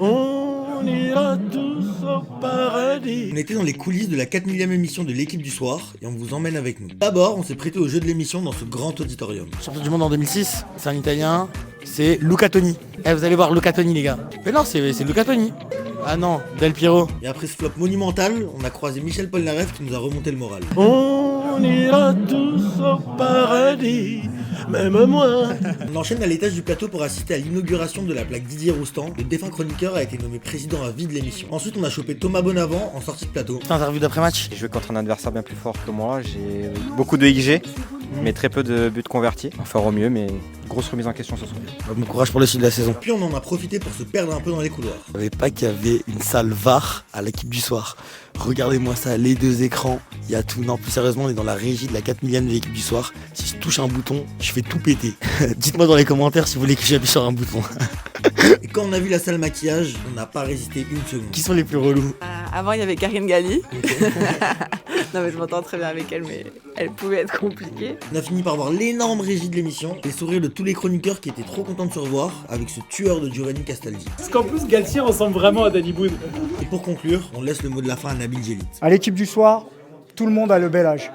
On ira tous au paradis. On était dans les coulisses de la 4 millième émission de l'équipe du soir et on vous emmène avec nous. D'abord, on s'est prêté au jeu de l'émission dans ce grand auditorium. Champion du monde en 2006, c'est un italien, c'est Luca Toni. Eh, vous allez voir Luca Toni, les gars. Mais non, c'est Luca Toni. Ah non, Del Piero. Et après ce flop monumental, on a croisé Michel Polnareff qui nous a remonté le moral. On ira tous au paradis, même moi. On enchaîne à l'étage du plateau pour assister à l'inauguration de la plaque Didier Roustan. Le défunt chroniqueur a été nommé président à vie de l'émission. Ensuite, on a chopé Thomas Bonavent en sortie de plateau. Petite interview d'après-match. J'ai joué contre un adversaire bien plus fort que moi, j'ai beaucoup de XG, mais très peu de buts convertis. On va faire au mieux, mais grosse remise en question ce soir. Bon courage pour le suite de la saison. Puis on en a profité pour se perdre un peu dans les couloirs. Je savais pas qu'il y avait une salle VAR à l'équipe du soir. Regardez-moi ça, les deux écrans, il y a tout. Non, plus sérieusement, on est dans la régie de la 4 millième de l'équipe du soir. Si je touche un bouton, je fais tout péter. Dites-moi dans les commentaires si vous voulez que j'appuie sur un bouton. Et quand on a vu la salle maquillage, on n'a pas résisté une seconde. Qui sont les plus relous? Avant, il y avait Karine Galli. Non, mais je m'entends très bien avec elle, mais elle pouvait être compliquée. On a fini par voir l'énorme régie de l'émission, les sourires de tous les chroniqueurs qui étaient trop contents de se revoir avec ce tueur de Giovanni Castaldi. Parce qu'en plus, Galtier ressemble vraiment à Danny Boone. Et pour conclure, on laisse le mot de la fin à Nabil Djellit. À l'équipe du soir, tout le monde a le bel âge.